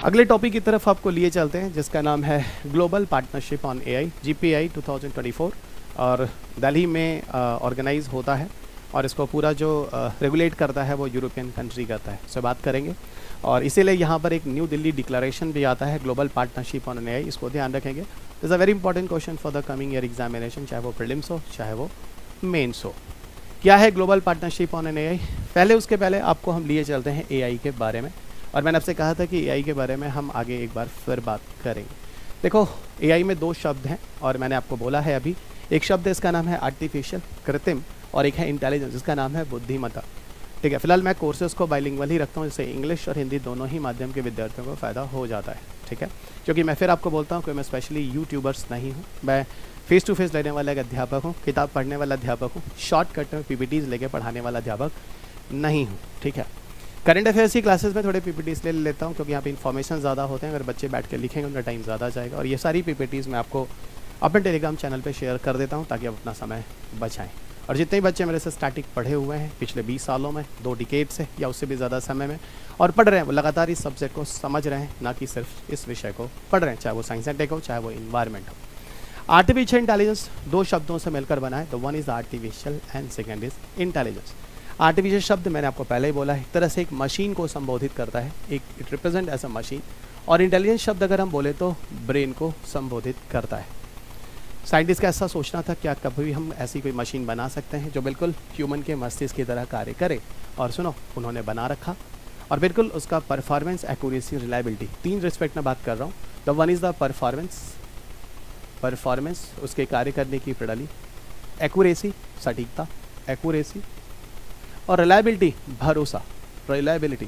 अगले टॉपिक की तरफ आपको लिए चलते हैं, जिसका नाम है global partnership on AI, GPI 2024, और दिल्ली में ऑर्गेनाइज होता है, और इसको पूरा जो रेगुलेट करता है वो यूरोपियन कंट्री करता है। इससे बात करेंगे, और इसीलिए यहाँ पर एक न्यू दिल्ली डिक्लेरेशन भी आता है, ग्लोबल पार्टनरशिप ऑन एआई, इसको ध्यान रखेंगे। This a very important question for the coming year examination, चाहे वो प्रीलिम्स हो चाहे वो मेंस हो। क्या है ग्लोबल पार्टनरशिप ऑन एआई? उसके पहले आपको हम लिए चलते हैं एआई के बारे में, और मैंने आपसे कहा था कि एआई के बारे में हम आगे एक बार फिर बात करेंगे। देखो, एआई में दो शब्द हैं, और मैंने आपको बोला है अभी, एक शब्द है इसका नाम है आर्टिफिशियल, कृत्रिम, और एक है इंटेलिजेंस जिसका नाम है बुद्धिमत्ता। ठीक है, फिलहाल मैं कोर्सेज को बाइलिंगुअल ही रखता हूँ, जिससे इंग्लिश और हिंदी दोनों ही माध्यम के विद्यार्थियों को फ़ायदा हो जाता है। ठीक है, क्योंकि मैं फिर आपको बोलता हूँ कि मैं स्पेशली यूट्यूबर्स नहीं हूँ, मैं फेस टू फेस लेने वाला एक अध्यापक हूँ, किताब पढ़ने वाला अध्यापक हूँ, शॉर्टकट में पीपीटीज़ लेके पढ़ाने वाला अध्यापक नहीं हूँ। ठीक है, करंट अफेयर्स की क्लासेस में थोड़े पीपीटीज़ ले लेता हूँ, क्योंकि यहाँ पे इन्फॉर्मेशन ज़्यादा होते हैं, अगर बच्चे बैठ के लिखेंगे उनका टाइम ज़्यादा जाएगा, और ये सारी पीपीटीज़ मैं आपको अपने टेलीग्राम चैनल पे शेयर कर देता हूँ, ताकि आप अपना समय बचाएं। और जितने भी बच्चे मेरे से स्टैटिक पढ़े हुए हैं पिछले 20 सालों में, 2 डिकेड से या उससे भी ज़्यादा समय में, और पढ़ रहे हैं, वो लगातार इस सब्जेक्ट को समझ रहे हैं, ना कि सिर्फ इस विषय को पढ़ रहे हैं, चाहे वो साइंस एंड टेक हो चाहे वो इन्वायरमेंट हो। आर्टिफिशियल इंटेलिजेंस दो शब्दों से मिलकर बना है, तो one is artificial and second is intelligence. Artificial शब्द मैंने आपको पहले ही बोला है, एक तरह से एक मशीन को संबोधित करता है, एक it represent as a machine, और इंटेलिजेंस शब्द अगर हम बोले तो ब्रेन को संबोधित करता है। साइंटिस्ट का ऐसा सोचना था, क्या कभी हम ऐसी कोई मशीन बना सकते हैं जो बिल्कुल ह्यूमन के मस्तिष्क की तरह कार्य करे, और सुनो, उन्होंने बना रखा, और बिल्कुल उसका परफॉर्मेंस, एक्यूरेसी, रिलायबिलिटी, 3 रिस्पेक्ट में बात कर रहा हूँ। The one is the performance, उसके कार्य करने की प्रणाली, एक्यूरेसी, सटीकता, एक्यूरेसी, और रिलायबिलिटी, भरोसा, रिलायबिलिटी,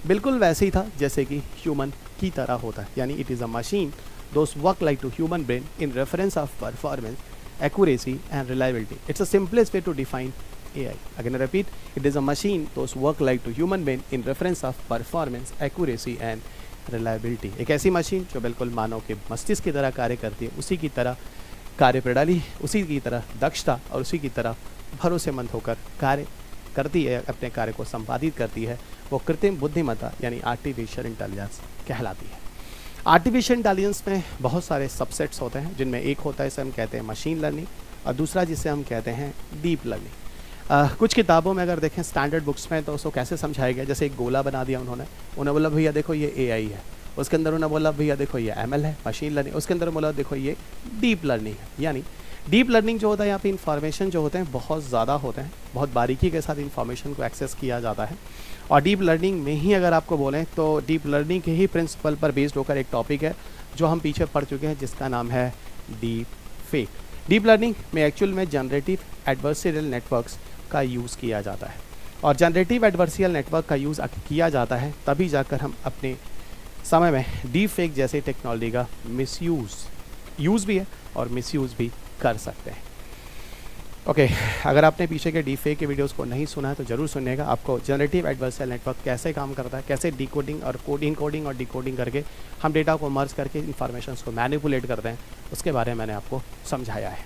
बिल्कुल वैसे ही था जैसे कि ह्यूमन की तरह होता है, यानी it is a machine those work like to human brain in reference of performance, accuracy and reliability. It's the simplest way to define AI. Again I repeat, it is a machine those work like to human brain in reference of performance, accuracy and reliability. एक ऐसी machine जो बिल्कुल मानव के मस्तिष्क की तरह कार्य करती है, उसी की तरह कार्य प्रणाली, उसी की तरह दक्षता और उसी की तरह भरोसेमंद होकर कार्य करती है, अपने कार्य को संपादित करती है, वो कृत्रिम बुद्धिमत्ता यानी आर्टिफिशियल इंटेलिजेंस कहलाती है। आर्टिफिशियल इंटेलिजेंस में बहुत सारे सबसेट्स होते हैं, जिनमें एक होता है जिसे हम कहते हैं मशीन लर्निंग, और दूसरा जिसे हम कहते हैं डीप लर्निंग। कुछ किताबों में अगर देखें स्टैंडर्ड बुक्स में, तो उसको कैसे समझाया गया, जैसे एक गोला बना दिया उन्होंने बोला भैया देखो ये एआई है, उसके अंदर उन्होंने बोला भैया देखो ये एमएल है, मशीन लर्निंग, उसके अंदर बोला देखो ये डीप लर्निंग है। यानी डीप लर्निंग जो होता है, यहाँ पे इन्फॉर्मेशन जो होते हैं बहुत ज़्यादा होते हैं, बहुत बारीकी के साथ इन्फॉर्मेशन को एक्सेस किया जाता है। और डीप लर्निंग में ही अगर आपको बोलें तो डीप लर्निंग के ही प्रिंसिपल पर बेस्ड होकर एक टॉपिक है जो हम पीछे पढ़ चुके हैं, जिसका नाम है डीप फेक। डीप लर्निंग में एक्चुअल में जनरेटिव एडवर्सरियल नेटवर्क्स का यूज़ किया जाता है, और जनरेटिव एडवर्सरियल नेटवर्क का यूज़ किया जाता है तभी जाकर हम अपने समय में डीप फेक जैसे टेक्नोलॉजी का यूज़ भी है और मिसयूज़ भी कर सकते हैं। ओके, अगर आपने पीछे के डीप फेक के वीडियोस को नहीं सुना है तो ज़रूर सुनिएगा। आपको जनरेटिव एडवर्सरियल नेटवर्क कैसे काम करता है, कैसे डिकोडिंग और इनकोडिंग और डिकोडिंग करके हम डेटा को मर्ज करके इंफॉर्मेशन को मैनिपुलेट करते हैं, उसके बारे में मैंने आपको समझाया है।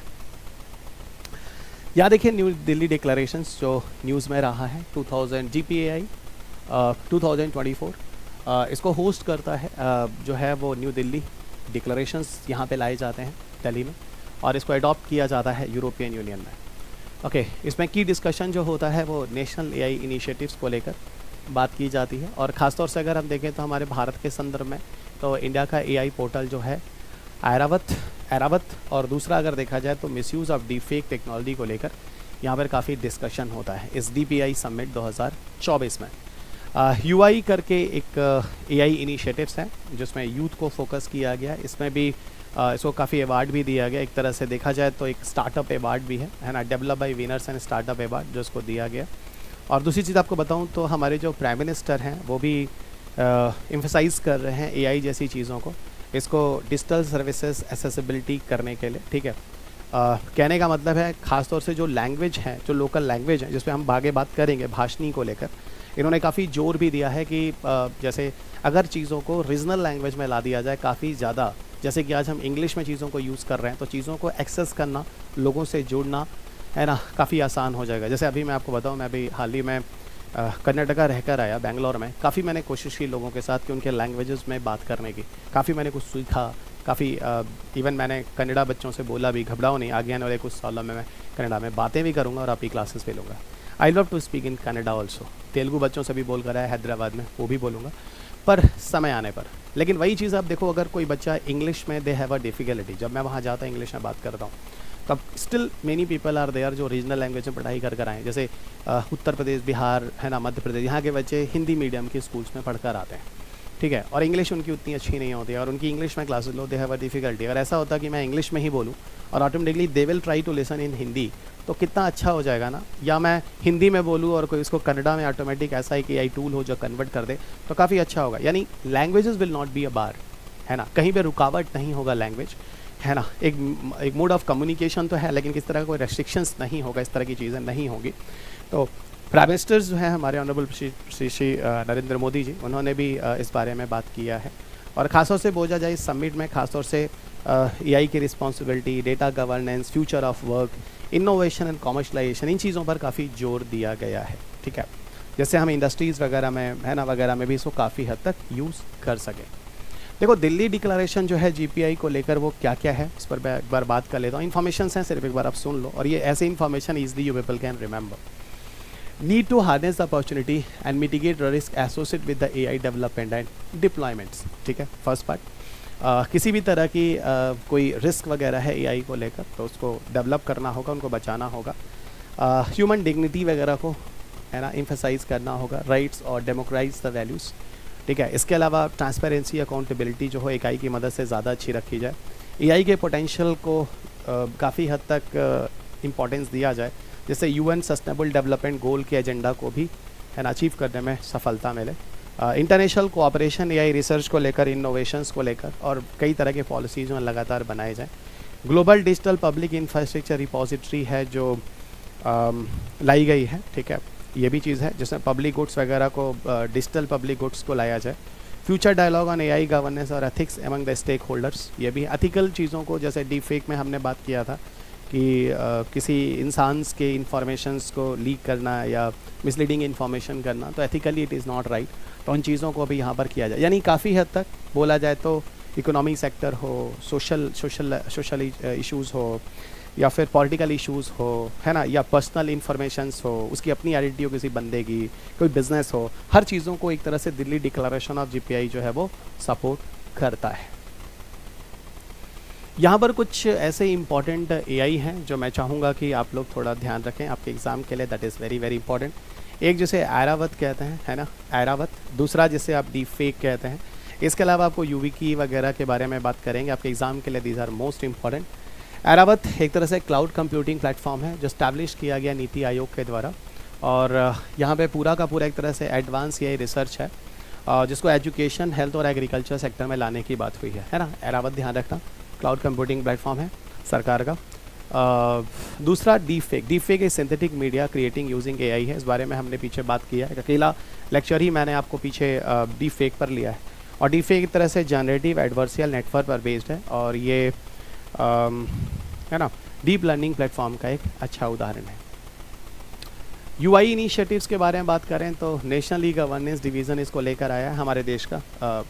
यहाँ देखिए न्यू दिल्ली डिक्लेरेशंस जो न्यूज़ में रहा है, 2000 GPAI 2024, इसको होस्ट करता है जो है वो न्यू दिल्ली डिक्लेरेशंस यहाँ पे लाए जाते हैं दिल्ली में, और इसको अडॉप्ट किया जाता है यूरोपियन यूनियन में। ओके, इसमें की डिस्कशन जो होता है वो नेशनल एआई इनिशिएटिव्स को लेकर बात की जाती है, और ख़ासतौर से अगर हम देखें तो हमारे भारत के संदर्भ में तो इंडिया का एआई पोर्टल जो है ऐरावत, और दूसरा अगर देखा जाए तो misuse of deep fake technology को लेकर यहाँ पर काफ़ी डिस्कशन होता है इस DPI समिट 2024 में। UI करके एक एआई इनिशिएटिव्स हैं जिसमें यूथ को फोकस किया गया है, इसमें भी इसको काफ़ी अवार्ड भी दिया गया, एक तरह से देखा जाए तो एक स्टार्टअप अवार्ड भी है ना, develop by winners and startup award जो इसको दिया गया। और दूसरी चीज़ आपको बताऊं तो हमारे जो प्राइम मिनिस्टर हैं वो भी एम्फसाइज़ कर रहे हैं एआई जैसी चीज़ों को, इसको डिजिटल सर्विसेज एसेसिबिलिटी करने के लिए। ठीक है, कहने का मतलब है ख़ासतौर से जो लैंग्वेज है, जो लोकल लैंग्वेज है, जिस पे हम आगे बात करेंगे, भाषणी को लेकर इन्होंने काफ़ी जोर भी दिया है कि जैसे अगर चीज़ों को रीजनल लैंग्वेज में ला दिया जाए काफ़ी ज़्यादा, जैसे कि आज हम इंग्लिश में चीज़ों को यूज़ कर रहे हैं, तो चीज़ों को एक्सेस करना, लोगों से जुड़ना है ना, काफ़ी आसान हो जाएगा। जैसे अभी मैं आपको बताऊं, मैं अभी हाल ही में कर्नाटका रहकर आया बेंगलोर में, काफ़ी मैंने कोशिश की लोगों के साथ कि उनके लैंग्वेजेस में बात करने की, काफ़ी मैंने कुछ सीखा, काफ़ी इवन मैंने कन्नड़ा बच्चों से बोला भी, घबराओ नहीं, आगे आने वाले कुछ सालों में मैं कन्नड़ा में बातें भी करूँगा और आपकी क्लासेस भी लूँगा। I love to speak in Kannada also. Telugu बच्चों से भी बोल कर आया हैदराबाद में, वो भी बोलूँगा पर समय आने पर। लेकिन वही चीज़ आप देखो, अगर कोई बच्चा इंग्लिश में दे हैव अ डिफ़िकल्टी, जब मैं वहाँ जाता इंग्लिश में बात करता हूँ, तब still many people are there जो रीजनल लैंग्वेज में पढ़ाई कर आए हैं, जैसे उत्तर प्रदेश, बिहार है ना, मध्य प्रदेश, यहाँ के बच्चे हिंदी मीडियम के स्कूल्स में पढ़कर आते हैं, ठीक है, और इंग्लिश उनकी उतनी अच्छी नहीं होती है और उनकी इंग्लिश में classes low, they have a difficulty. अगर ऐसा होता कि मैं इंग्लिश में ही बोलूँ और automatically they will try to listen in Hindi, तो कितना अच्छा हो जाएगा ना। या मैं हिंदी में बोलूँ और कोई इसको कन्नड़ा में ऑटोमेटिक ऐसा ही कि AI टूल हो जो कन्वर्ट कर दे, तो काफ़ी अच्छा होगा। यानी languages will not be a bar, है ना, कहीं पे रुकावट नहीं होगा लैंग्वेज, है ना। एक मोड ऑफ कम्युनिकेशन तो है, लेकिन किस तरह का कोई रेस्ट्रिक्शंस नहीं होगा, इस तरह की चीज़ें नहीं होगी। तो प्राइम मिनिस्टर जो है हमारे ऑनरेबल श्री नरेंद्र मोदी जी, उन्होंने भी इस बारे में बात किया है। और ख़ासतौर से बोला जाए इस समिट में, ख़ासतौर से AI की responsibility, data governance, future of work, innovation and commercialisation, इन चीज़ों पर काफ़ी जोर दिया गया है, ठीक है, जैसे हम इंडस्ट्रीज़ वगैरह में, है ना, वगैरह में भी इसको काफ़ी हद तक यूज़ कर सकें। देखो दिल्ली डिक्लेरेशन जो है GPI को लेकर, वो क्या क्या है इस पर मैं एक बार बात कर लेता हूँ। इन्फॉर्मेशन हैं, सिर्फ एक बार आप सुन लो, और ये ऐसे information easily you people can remember. Need to harness the opportunity and mitigate risk associate with the AI development and deployments, ठीक है, फर्स्ट पार्ट। किसी भी तरह की कोई रिस्क वगैरह है AI को लेकर, तो उसको डेवलप करना होगा, उनको बचाना होगा। ह्यूमन डिग्निटी वगैरह को, है ना, एम्फसाइज करना होगा, राइट्स और डेमोक्राइज द वैल्यूज़, ठीक है। इसके अलावा ट्रांसपेरेंसी, अकाउंटेबिलिटी जो हो AI की मदद से ज़्यादा अच्छी रखी जाए। AI के पोटेंशियल को काफ़ी हद तक इम्पोर्टेंस दिया जाए, जिससे UN सस्टेनेबल डेवलपमेंट गोल के एजेंडा को भी, है ना, अचीव करने में सफलता मिले। इंटरनेशनल कोऑपरेशन AI रिसर्च को लेकर, इनोवेशंस को लेकर, और कई तरह के पॉलिसीज़ में लगातार बनाए जाएँ। Global digital public infrastructure repository है जो लाई गई है, ठीक है, ये भी चीज़ है जिसमें पब्लिक गुड्स वगैरह को, डिजिटल पब्लिक गुड्स को लाया जाए। Future dialogue on AI governance और ethics among the stakeholders, ये भी एथिकल चीज़ों को, जैसे डीप फेक में हमने बात किया था कि किसी इंसान के इंफॉर्मेशंस को लीक करना या मिसलीडिंग इन्फॉर्मेशन करना, तो ethically it is not right, तो उन चीज़ों को भी यहाँ पर किया जाए। यानी काफ़ी हद तक बोला जाए तो इकोनॉमिक सेक्टर हो, सोशल इश्यूज़ हो, या फिर पॉलिटिकल इश्यूज़ हो, है ना, या पर्सनल इन्फॉर्मेशंस हो, उसकी अपनी आइडेंटिटी हो किसी बंदे की, कोई बिजनेस हो, हर चीज़ों को एक तरह से दिल्ली डिक्लेरेशन ऑफ GPI जो है वो सपोर्ट करता है। यहाँ पर कुछ ऐसे इंपॉर्टेंट AI हैं जो मैं चाहूँगा कि आप लोग थोड़ा ध्यान रखें आपके एग्ज़ाम के लिए, that is very very important. एक जिसे ऐरावत कहते हैं, है ना, ऐरावत। दूसरा जिसे आप डीप फेक कहते हैं। इसके अलावा आपको YubiKey वगैरह के बारे में बात करेंगे आपके एग्ज़ाम के लिए, these are most important. Airavat एक तरह से क्लाउड कंप्यूटिंग प्लेटफॉर्म है जो स्टैब्लिश किया गया नीति आयोग के द्वारा, और यहाँ पे पूरा का पूरा एक तरह से एडवांस AI रिसर्च है, जिसको एजुकेशन, हेल्थ और एग्रीकल्चर सेक्टर में लाने की बात हुई है ना। ऐरावत ध्यान रखना, क्लाउड कंप्यूटिंग प्लेटफॉर्म है सरकार का। दूसरा डीप फेक एक synthetic media creating using AI है, इस बारे में हमने पीछे बात किया है, अकेला लेक्चर ही मैंने आपको पीछे डीप फेक पर लिया है। और डीप फेक एक तरह से जनरेटिव एडवर्सियल नेटवर्क पर बेस्ड है, और ये है ना, डीप लर्निंग प्लेटफॉर्म का एक अच्छा उदाहरण है। UI इनिशिएटिव्स के बारे में बात करें तो नेशनल ई गवर्नेंस डिवीज़न इसको लेकर आया है हमारे देश का,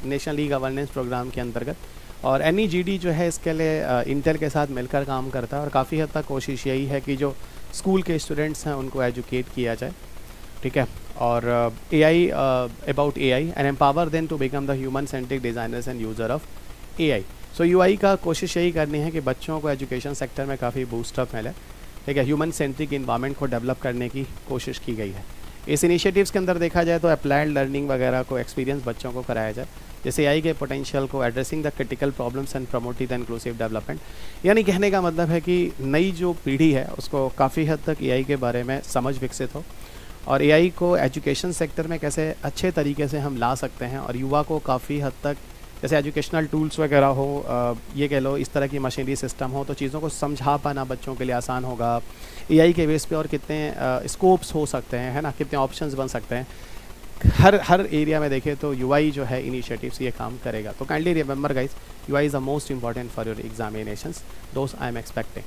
नेशनल ई गवर्नेंस प्रोग्राम के अंतर्गत। और NEGD जो है इसके लिए इंटेल के साथ मिलकर काम करता है, और काफ़ी हद तक कोशिश यही है कि जो स्कूल के स्टूडेंट्स हैं उनको एजुकेट किया जाए, ठीक है, और AI about AI and empower them to become the human centric designers and user of AI। So UI का कोशिश यही करनी है कि बच्चों को एजुकेशन सेक्टर में काफ़ी बूस्टअप मिले, ठीक है, ह्यूमन सेंट्रिक इन्वायरमेंट को डेवलप करने की कोशिश की गई है। इस इनिशिएटिव्स के अंदर देखा जाए तो अप्लाइड लर्निंग वगैरह को एक्सपीरियंस बच्चों को कराया जाए, जैसे AI के पोटेंशियल को, addressing the critical problems and promoting the inclusive development. यानी कहने का मतलब है कि नई जो पीढ़ी है उसको काफ़ी हद तक AI के बारे में समझ विकसित हो, और AI को एजुकेशन सेक्टर में कैसे अच्छे तरीके से हम ला सकते हैं, और युवा को काफ़ी हद तक जैसे एजुकेशनल टूल्स वगैरह हो, ये कह लो इस तरह की मशीनरी सिस्टम हो, तो चीज़ों को समझा पाना बच्चों के लिए आसान होगा। AI के बेस पे और कितने स्कोप्स हो सकते हैं, है ना, कितने ऑप्शंस बन सकते हैं, हर एरिया में देखें तो UI जो है इनिशिएटिव्स ये काम करेगा। तो kindly remember guys, UI is the most important for your examinations, those I am expecting.